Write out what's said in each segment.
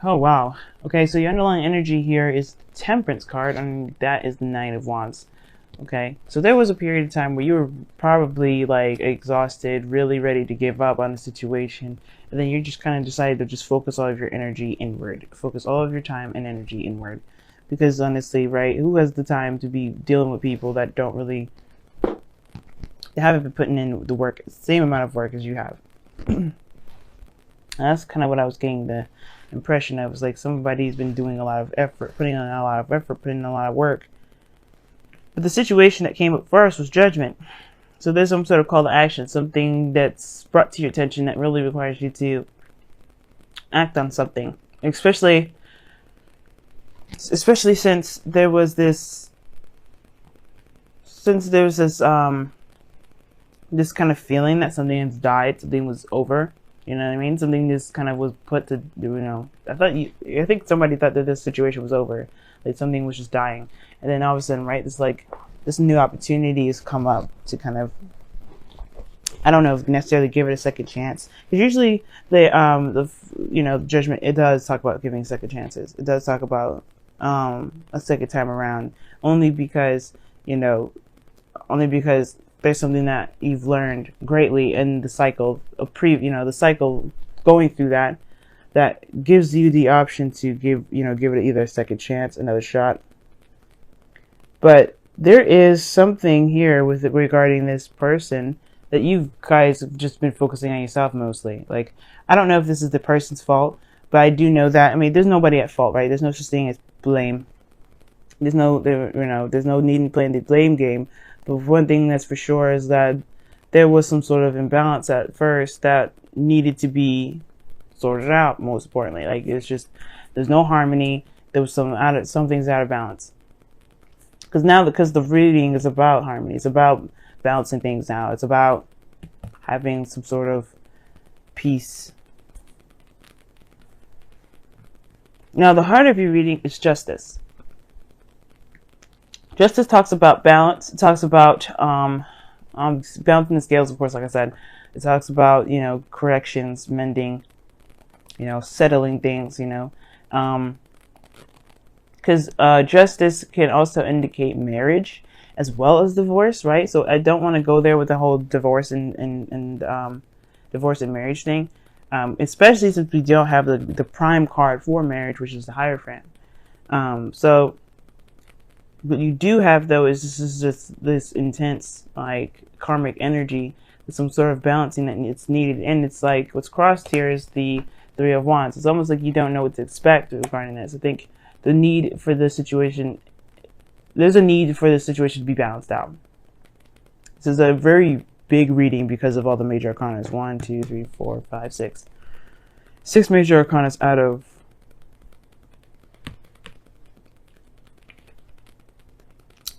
Oh, wow. Okay, so your underlying energy here is the Temperance card, and that is the Knight of Wands. Okay, so there was a period of time where you were probably like exhausted, really ready to give up on the situation, and then you just kind of decided to just focus all of your energy inward, focus all of your time and energy inward. Because honestly, right, who has the time to be dealing with people that don't really, they haven't been putting in the work, same amount of work as you have? That's kind of what I was getting the impression of. It was like somebody's been doing a lot of effort, putting in a lot of effort, putting in a lot of work. But the situation that came up first was judgment. So there's some sort of call to action, something that's brought to your attention that really requires you to act on something. Especially since there was this, this kind of feeling that something has died, something was over. You know what I mean? Something just kind of was put to, I think somebody thought that this situation was over. Like something was just dying. And then all of a sudden, right, this new opportunity has come up to kind of, I don't know if necessarily give it a second chance. Because usually judgment, it does talk about giving second chances. It does talk about a second time around, only because there's something that you've learned greatly in the cycle of the cycle going through that gives you the option to give it either a second chance, another shot. But there is something here with it regarding this person that you guys have just been focusing on yourself mostly. Like, I don't know if this is the person's fault, but I do know that, there's nobody at fault, right? There's no such thing as blame. There's no need in playing the blame game. But one thing that's for sure is that there was some sort of imbalance at first that needed to be sorted out. Most importantly, like there's no harmony. There was some things out of balance. Because the reading is about harmony. It's about balancing things out. It's about having some sort of peace. Now, the heart of your reading is Justice. Justice talks about balance. It talks about balancing the scales, of course, like I said. It talks about, corrections, mending, settling things, because justice can also indicate marriage as well as divorce, right? So I don't want to go there with the whole divorce and divorce and marriage thing, especially since we don't have the prime card for marriage, which is the Hierophant. So what you do have, though, is this intense, like, karmic energy, some sort of balancing that it's needed. And it's like, what's crossed here is the Three of Wands. It's almost like you don't know what to expect regarding this. I think there's a need for the situation to be balanced out. This is a very big reading because of all the major arcanas. 1, 2, 3, 4, 5, 6. 6 major arcanas out of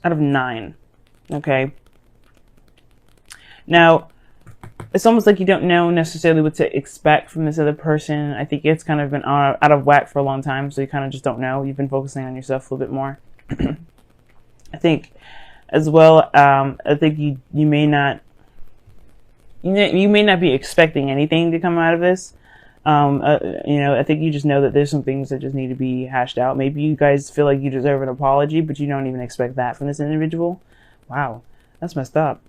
out of 9. Okay. Now, it's almost like you don't know necessarily what to expect from this other person. I think it's kind of been out of whack for a long time, so you kind of just don't know. You've been focusing on yourself a little bit more. I think, as well, I think you may not be expecting anything to come out of this. I think you just know that there's some things that just need to be hashed out. Maybe you guys feel like you deserve an apology, but you don't even expect that from this individual. Wow, that's messed up.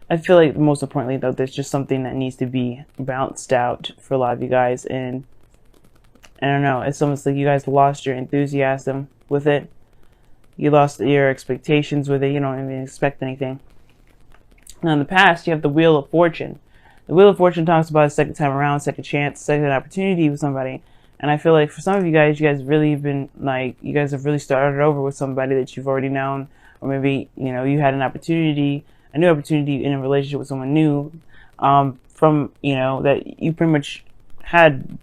I feel like most importantly, though, there's just something that needs to be balanced out for a lot of you guys. And I don't know, it's almost like you guys lost your enthusiasm with it. You lost your expectations with it. You don't even expect anything. Now, in the past, you have the Wheel of Fortune. The Wheel of Fortune talks about a second time around, second chance, second opportunity with somebody. And I feel like for some of you guys really have been like, you guys have really started over with somebody that you've already known. Or maybe, you had a new opportunity in a relationship with someone new, that you pretty much had,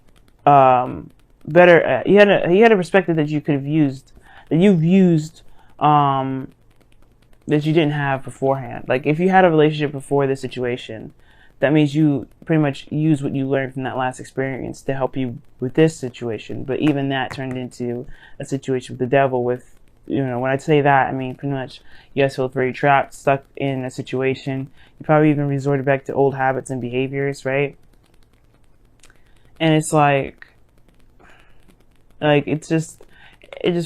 you had a perspective that you could have used, that you've used, that you didn't have beforehand. Like, if you had a relationship before this situation, that means you pretty much use what you learned from that last experience to help you with this situation. But even that turned into a situation with the devil. With, when I say that, I mean pretty much you guys feel very trapped, stuck in a situation. You probably even resorted back to old habits and behaviors, right? And it's like it just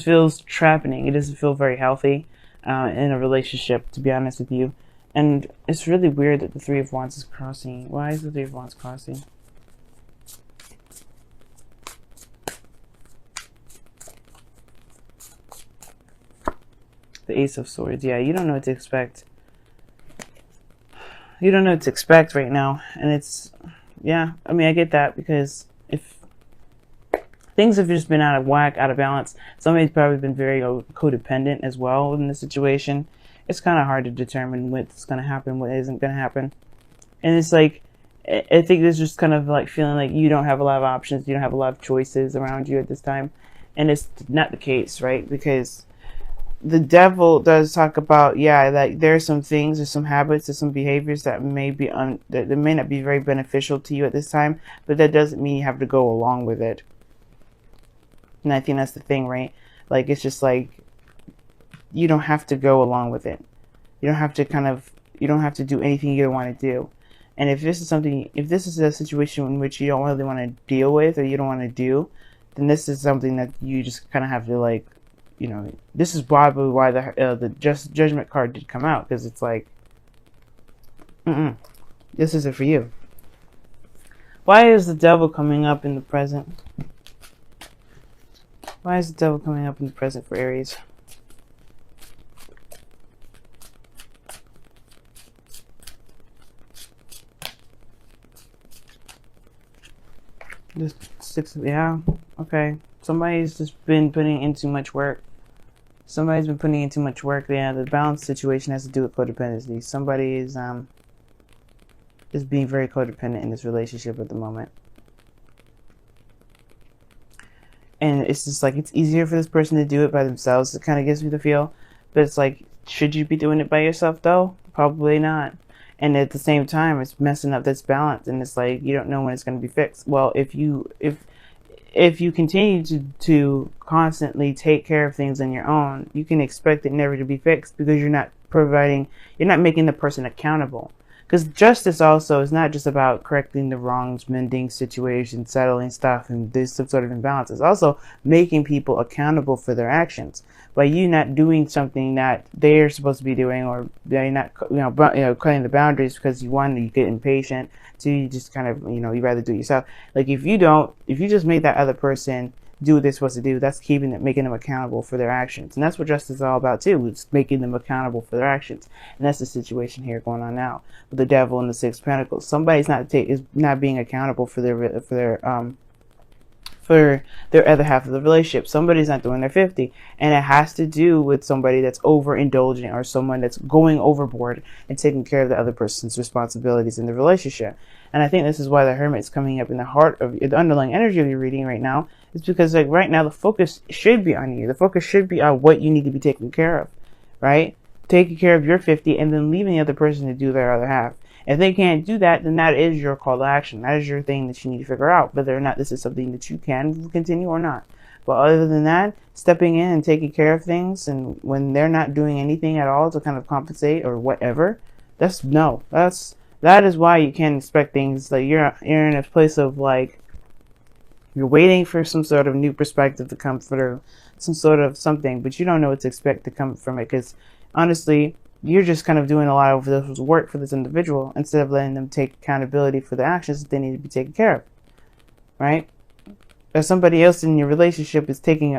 feels trapping. It doesn't feel very healthy in a relationship, to be honest with you. And it's really weird that the Three of Wands is crossing. Why is the Three of Wands crossing? The Ace of Swords. Yeah, you don't know what to expect. You don't know what to expect right now. And it's, yeah, I mean, I get that, because if things have just been out of whack, out of balance, somebody's probably been very codependent as well in the situation. It's kind of hard to determine what's going to happen, what isn't going to happen. And it's like, I think there's just kind of like feeling like you don't have a lot of options, you don't have a lot of choices around you at this time. And it's not the case, right? Because the devil does talk about, yeah, like there's some things, there's some habits, there's some behaviors that may be that may not be very beneficial to you at this time, but that doesn't mean you have to go along with it. And I think that's the thing, right? Like, it's just like, you don't have to go along with it. You don't have to you don't have to do anything you don't want to do. And if this is a situation in which you don't really want to deal with, or you don't want to do, then this is something that you just kind of have to, like, you know, this is probably why the judgment card did come out, because it's like, this isn't for you. Why is the devil coming up in the present? Why is the devil coming up in the present for Aries? Just 6, yeah, okay. Somebody's just been putting in too much work. Somebody's been putting in too much work. Yeah, the balance situation has to do with codependency. Somebody is being very codependent in this relationship at the moment. And it's just like, it's easier for this person to do it by themselves. It kind of gives me the feel. But it's like, should you be doing it by yourself though? Probably not. And at the same time, it's messing up this balance. And it's like, you don't know when it's going to be fixed. Well, if you continue to constantly take care of things on your own, you can expect it never to be fixed, because you're not making the person accountable. Because justice also is not just about correcting the wrongs, mending situations, settling stuff, and there's some sort of imbalance. It's also making people accountable for their actions. By you not doing something that they're supposed to be doing, or they're not, cutting the boundaries because you get impatient, so you just kind of, you rather do it yourself. Like, if you just make that other person do what they're supposed to do, that's making them accountable for their actions. And that's what justice is all about too. It's making them accountable for their actions. And that's the situation here going on now with the devil and the Six of Pentacles. Somebody's not being accountable for their other half of the relationship. Somebody's not doing their 50. And it has to do with somebody that's overindulgent, or someone that's going overboard and taking care of the other person's responsibilities in the relationship. And I think this is why the Hermit's coming up in the heart of the underlying energy of your reading right now. It's because, like, right now the focus should be on you. The focus should be on what you need to be taking care of, right? Taking care of your 50, and then leaving the other person to do their other half. If they can't do that, then that is your call to action. That is your thing that you need to figure out, whether or not this is something that you can continue or not. But other than that, stepping in and taking care of things, and when they're not doing anything at all to kind of compensate or whatever, that is why you can't expect things. Like, you're in a place of, like, you're waiting for some sort of new perspective to come through, some sort of something, but you don't know what to expect to come from it, because honestly, you're just kind of doing a lot of this work for this individual instead of letting them take accountability for the actions that they need to be taken care of, right? Or somebody else in your relationship is taking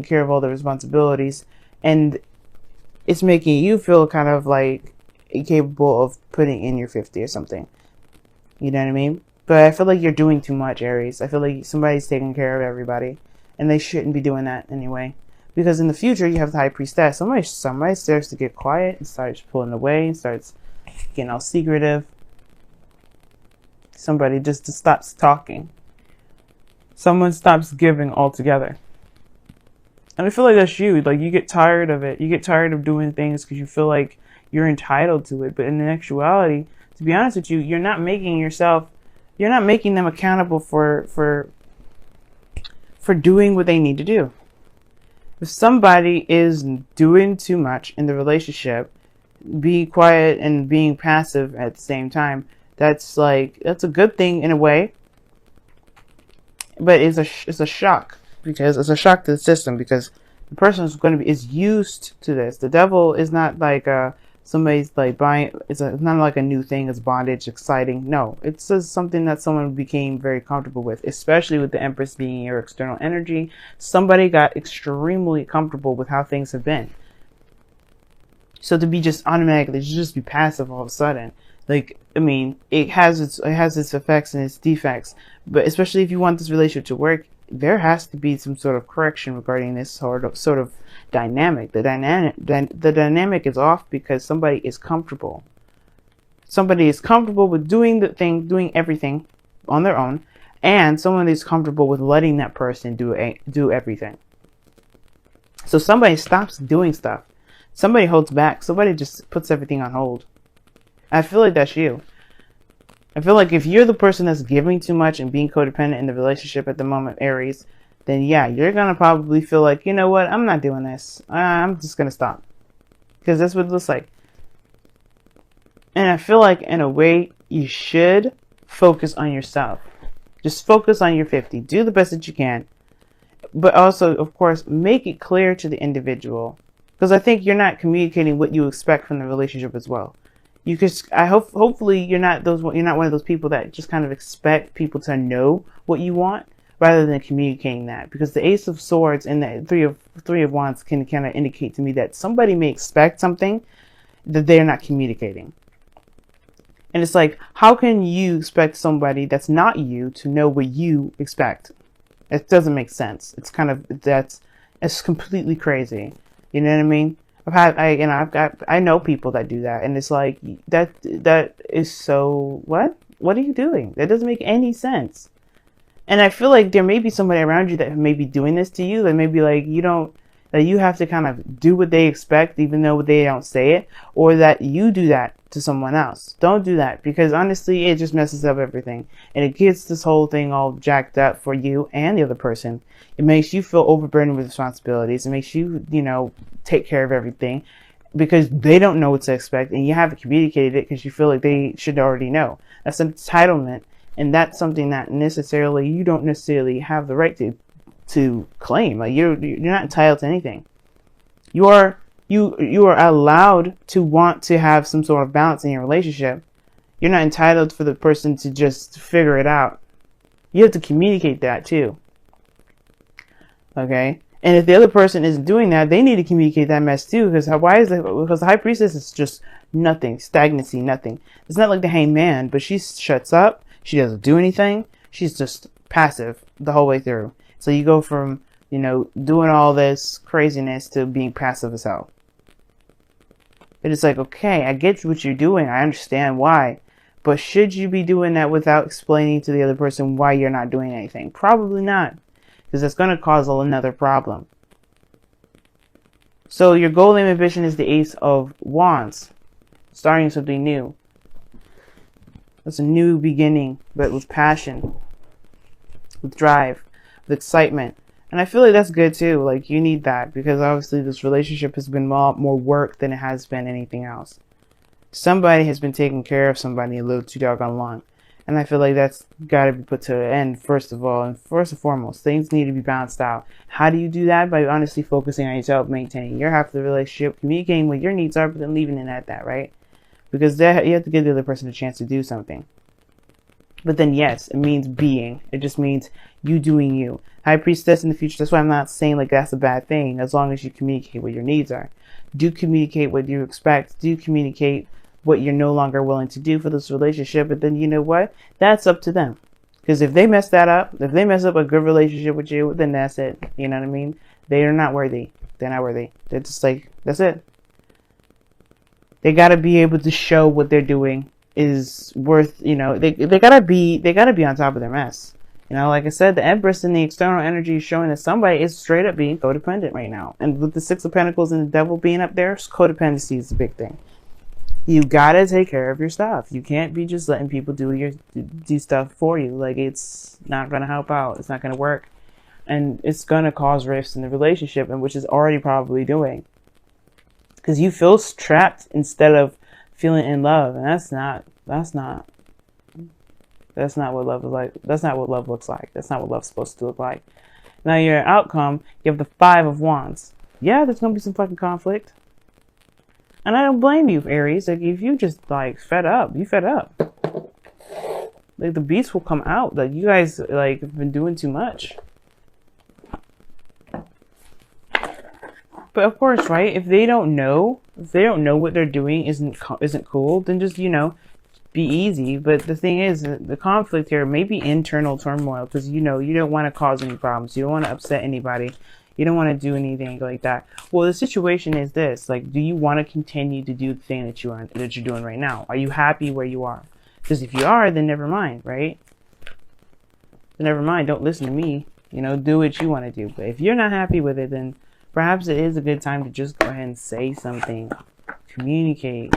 care of all the responsibilities, and it's making you feel kind of like incapable of putting in your 50 or something. You know what I mean? But I feel like you're doing too much, Aries. I feel like somebody's taking care of everybody, and they shouldn't be doing that anyway. Because in the future, you have the High Priestess. Somebody starts to get quiet and starts pulling away and starts getting all secretive. Somebody just stops talking. Someone stops giving altogether. And I feel like that's you. Like, you get tired of it. You get tired of doing things because you feel like you're entitled to it. But in actuality, to be honest with you, you're not making them accountable for doing what they need to do. If somebody is doing too much in the relationship, being quiet and being passive at the same time, that's a good thing in a way. but it's a shock, because it's a shock to the system, because the person is used to this. The devil is not like somebody's like buying. It's not like a new thing. It's bondage, exciting. No, it's just something that someone became very comfortable with, especially with the Empress being your external energy. Somebody got extremely comfortable with how things have been. So to be just automatically, just be passive all of a sudden, like, I mean, it has its effects and its defects, but especially if you want this relationship to work, there has to be some sort of correction regarding this sort of dynamic. The dynamic is off because somebody is comfortable. Somebody is comfortable with doing everything on their own, and someone is comfortable with letting that person do everything. So somebody stops doing stuff. Somebody holds back. Somebody just puts everything on hold. I feel like that's you. I feel like if you're the person that's giving too much and being codependent in the relationship at the moment, Aries, then yeah, you're going to probably feel like, you know what, I'm not doing this. I'm just going to stop. Because that's what it looks like. And I feel like in a way, you should focus on yourself. Just focus on your 50. Do the best that you can. But also, of course, make it clear to the individual. Because I think you're not communicating what you expect from the relationship as well. Hopefully you're not one of those people that just kind of expect people to know what you want rather than communicating that. Because the Ace of Swords and the Three of Wands can kind of indicate to me that somebody may expect something that they're not communicating. And it's like, how can you expect somebody that's not you to know what you expect? It doesn't make sense. It's completely crazy. You know what I mean? I know people that do that, and it's like, that is so, what are you doing? That doesn't make any sense. And I feel like there may be somebody around you that may be doing this to you, that may be like, that you have to kind of do what they expect, even though they don't say it, or that you do that to someone else. Don't do that, because honestly, it just messes up everything, and it gets this whole thing all jacked up for you and the other person. It makes you feel overburdened with responsibilities. It makes you, take care of everything, because they don't know what to expect, and you haven't communicated it because you feel like they should already know. That's entitlement, and that's something that you don't necessarily have the right to claim. Like, you're not entitled to anything. You are allowed to want to have some sort of balance in your relationship. You're not entitled for the person to just figure it out. You have to communicate that too. Okay? And if the other person isn't doing that, they need to communicate that mess too. Because the High Priestess is just nothing. Stagnancy, nothing. It's not like the Hanged Man, but she shuts up. She doesn't do anything. She's just passive the whole way through. So you go from, doing all this craziness to being passive as hell. But it's like, okay, I get what you're doing. I understand why. But should you be doing that without explaining to the other person why you're not doing anything? Probably not. Because that's going to cause another problem. So your goal and ambition is the Ace of Wands. Starting something new. It's a new beginning, but with passion. With drive. With excitement. And I feel like that's good too. Like, you need that, because obviously this relationship has been more work than it has been anything else. Somebody has been taking care of somebody a little too doggone long. And I feel like that's got to be put to an end, first of all. And first and foremost, things need to be balanced out. How do you do that? By honestly focusing on yourself, maintaining your half of the relationship, communicating what your needs are, but then leaving it at that, right? Because you have to give the other person a chance to do something. But then, yes, it means being. It just means you doing you. High Priestess in the future. That's why I'm not saying like that's a bad thing, as long as you communicate what your needs are. Do communicate what you expect. Do communicate what you're no longer willing to do for this relationship. But then, you know what? That's up to them. Because if they mess that up, if they mess up a good relationship with you, then that's it. You know what I mean? They are not worthy. They're not worthy. They're just like, that's it. They got to be able to show what they're doing is worth, they gotta be on top of their mess. Like I said, the Empress and the external energy is showing that somebody is straight up being codependent right now. And with the Six of Pentacles and the Devil being up there, codependency is a big thing. You gotta take care of your stuff. You can't be just letting people do stuff for you. Like, it's not gonna help out. It's not gonna work. And it's gonna cause rifts in the relationship, and which is already probably doing. Because you feel trapped instead of feeling in love. And that's not That's not what love is like. That's not what love looks like. That's not what love's supposed to look like. Now your outcome, you have the 5 of Wands. Yeah, there's gonna be some fucking conflict. And I don't blame you, Aries. Like, if you just, like, fed up, you fed up. Like, the beast will come out. Like, you guys, like, have been doing too much. But of course, right, if they don't know what they're doing isn't cool, then just, you know, be easy. But the thing is, the conflict here may be internal turmoil, because, you know, you don't want to cause any problems. You don't want to upset anybody. You don't want to do anything like that. Well, the situation is this: like, do you want to continue to do the thing that you're doing right now? Are you happy where you are? Because if you are, then never mind, right? Then never mind. Don't listen to me. You know, do what you want to do. But if you're not happy with it, then perhaps it is a good time to just go ahead and say something, communicate,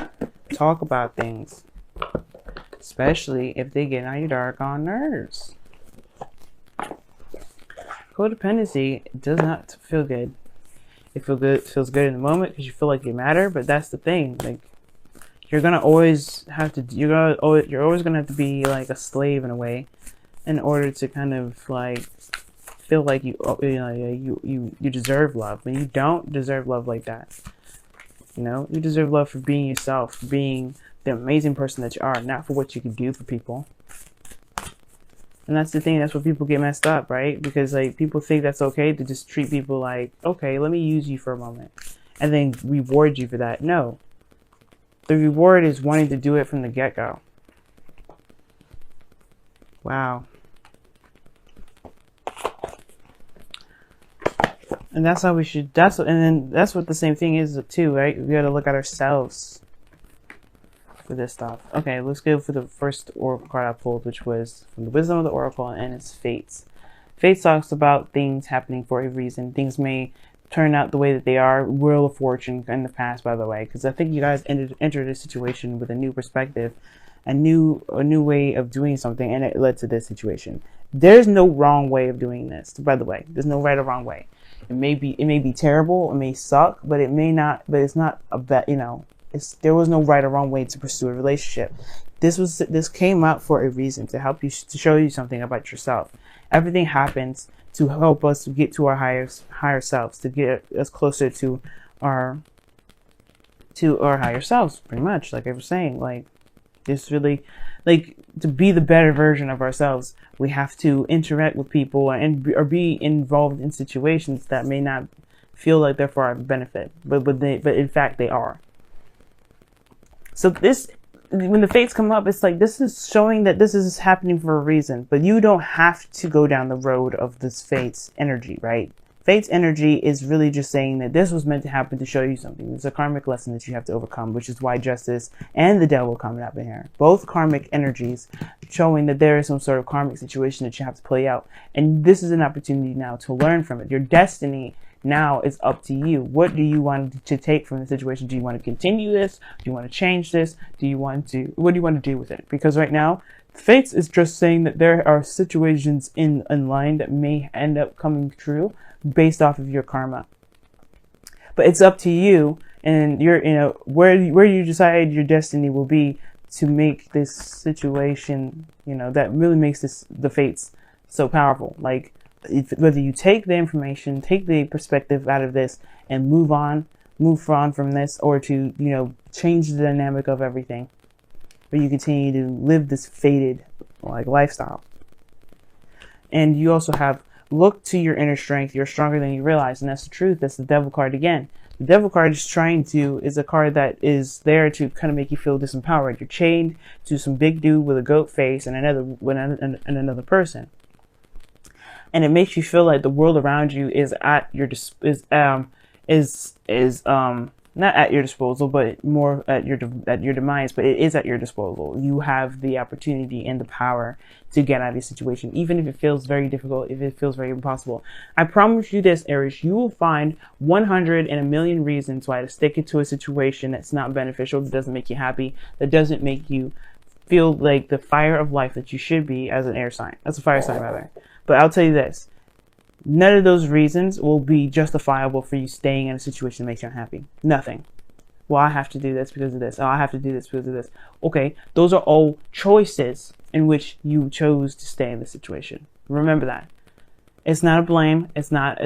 talk about things, especially if they get on your doggone nerves. Codependency does not feel good. It feels good in the moment because you feel like you matter, but that's the thing. Like, you're always gonna have to be like a slave in a way, in order to kind of like feel like you deserve love. And you don't deserve love like that. You know, you deserve love for being yourself, for being the amazing person that you are, not for what you can do for people. And that's the thing. That's where people get messed up, right? Because, like, people think that's okay to just treat people like, okay, let me use you for a moment, and then reward you for that. No. The reward is wanting to do it from the get-go. Wow. And that's how we should. And then that's what the same thing is too, right? We got to look at ourselves for this stuff. Okay, let's go for the first oracle card I pulled, which was from the Wisdom of the Oracle, and it's Fates. Fates talks about things happening for a reason. Things may turn out the way that they are. Wheel of Fortune in the past, by the way, because I think you guys entered a situation with a new perspective, a new way of doing something, and it led to this situation. There's no wrong way of doing this, by the way. There's no right or wrong way. It may be terrible, it may suck, but it may not. But it's not a bet. You know, there was no right or wrong way to pursue a relationship. This came out for a reason, to help you, to show you something about yourself. Everything happens to help us to get to our higher selves, to get us closer to our higher selves, pretty much. Like I was saying, like, it's really, like, to be the better version of ourselves, we have to interact with people or be involved in situations that may not feel like they're for our benefit, but in fact they are. So when the fates come up, it's like, this is showing that this is happening for a reason, but you don't have to go down the road of this fates energy, right? Fate's energy is really just saying that this was meant to happen to show you something. It's a karmic lesson that you have to overcome, which is why Justice and the Devil coming up in here. Both karmic energies showing that there is some sort of karmic situation that you have to play out. And this is an opportunity now to learn from it. Your destiny now is up to you. What do you want to take from the situation? Do you want to continue this? Do you want to change this? What do you want to do with it? Because right now, Fates is just saying that there are situations in line that may end up coming true based off of your karma. But it's up to you, and where you decide your destiny will be, to make this situation, that really makes the fates so powerful. Like, whether you take the information, take the perspective out of this, and move on from this, or to change the dynamic of everything, or you continue to live this fated lifestyle. And you also have, look to your inner strength. You're stronger than you realize, and that's the truth. That's the Devil card again. The Devil card is a card that is there to kind of make you feel disempowered. You're chained to some big dude with a goat face and another person, and it makes you feel like the world around you is at your not at your disposal, but more at your demise. But it is at your disposal. You have the opportunity and the power to get out of this situation, even if it feels very difficult, if it feels very impossible. I promise you this, Aries, you will find 100 in a million reasons why to stick it to a situation that's not beneficial, that doesn't make you happy, that doesn't make you feel like the fire of life that you should be as an air sign. That's a fire sign, rather. But I'll tell you this. None of those reasons will be justifiable for you staying in a situation that makes you unhappy. Nothing. Well, I have to do this because of this. Oh, I have to do this because of this. Okay, those are all choices. in which you chose to stay in the situation. Remember that. It's not a blame. It's not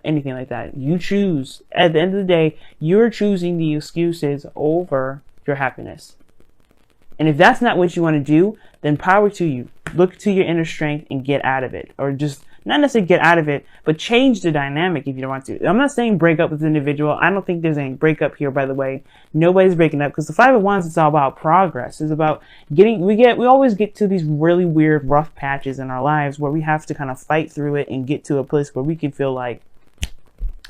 anything like that. You choose. At the end of the day, you're choosing the excuses over your happiness. And if that's not what you want to do, then power to you. Look to your inner strength and get out of it. Or just, not necessarily get out of it, but change the dynamic if you don't want to. I'm not saying break up with the individual. I don't think there's any breakup here, by the way. Nobody's breaking up, because the Five of Wands is all about progress. It's about we always get to these really weird, rough patches in our lives where we have to kind of fight through it and get to a place where we can feel like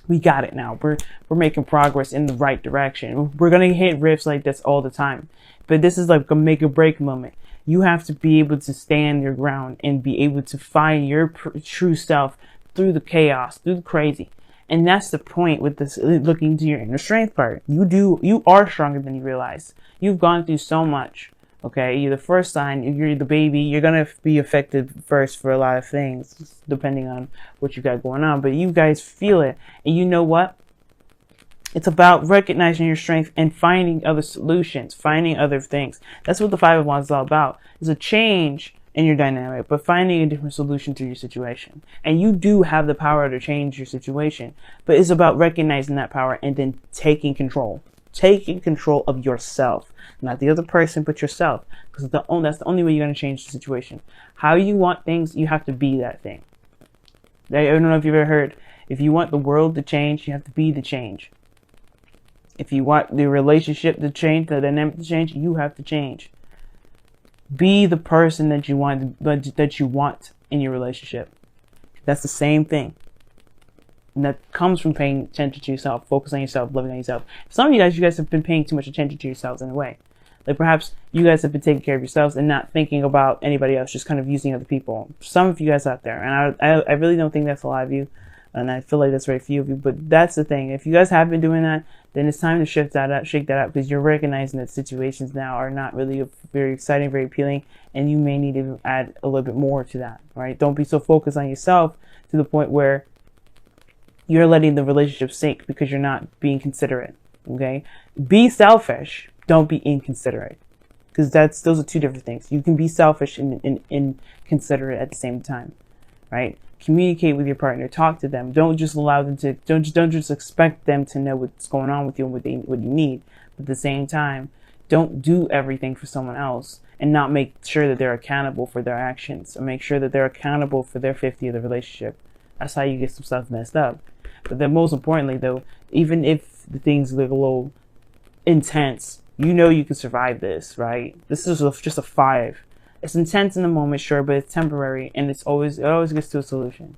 we got it now. We're making progress in the right direction. We're going to hit rifts like this all the time. But this is like a make or break moment. You have to be able to stand your ground and be able to find your true self through the chaos, through the crazy. And that's the point with this looking to your inner strength part. You are stronger than you realize. You've gone through so much. Okay, you're the first sign, you're the baby, you're going to be affected first for a lot of things, depending on what you got going on. But you guys feel it. And you know what? It's about recognizing your strength and finding other solutions, finding other things. That's what the Five of Wands is all about. It's a change in your dynamic, but finding a different solution to your situation. And you do have the power to change your situation, but it's about recognizing that power and then taking control. Taking control of yourself, not the other person, but yourself. Because that's the only way you're going to change the situation. How you want things, you have to be that thing. I don't know if you've ever heard, if you want the world to change, you have to be the change. If you want the relationship to change, the dynamic to change, you have to change. Be the person that you want in your relationship. That's the same thing. And that comes from paying attention to yourself, focus on yourself, loving on yourself. Some of you guys have been paying too much attention to yourselves in a way. Like perhaps you guys have been taking care of yourselves and not thinking about anybody else, just kind of using other people. Some of you guys out there, and I really don't think that's a lot of you. And I feel like that's very few of you, but that's the thing. If you guys have been doing that, then it's time to shake that up, because you're recognizing that situations now are not really very exciting, very appealing, and you may need to add a little bit more to that, right? Don't be so focused on yourself to the point where you're letting the relationship sink because you're not being considerate, okay? Be selfish. Don't be inconsiderate, because those are two different things. You can be selfish and inconsiderate at the same time, right? Communicate with your partner, talk to them. Don't just allow them to, don't just expect them to know what's going on with you and what you need. But at the same time, don't do everything for someone else and not make sure that they're accountable for their actions, or make sure that they're accountable for their 50 of the relationship. That's how you get some stuff messed up. But then most importantly though, even if the things look a little intense, you know you can survive this, right? This is just a 5. It's intense in the moment, sure, but it's temporary, and it always gets to a solution.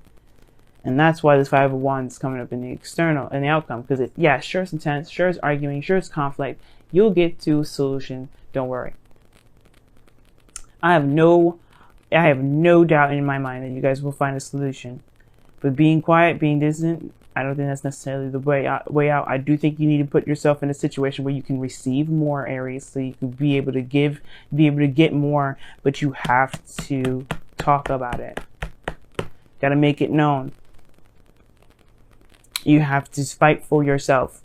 And that's why this Five of Wands is coming up in the external, in the outcome, because sure it's intense, sure it's arguing, sure it's conflict. You'll get to a solution. Don't worry. I have no doubt in my mind that you guys will find a solution. But being quiet, being distant, I don't think that's necessarily the way out. I do think you need to put yourself in a situation where you can receive more, Aries, so you can be able to get more, but you have to talk about it. Got to make it known. You have to fight for yourself.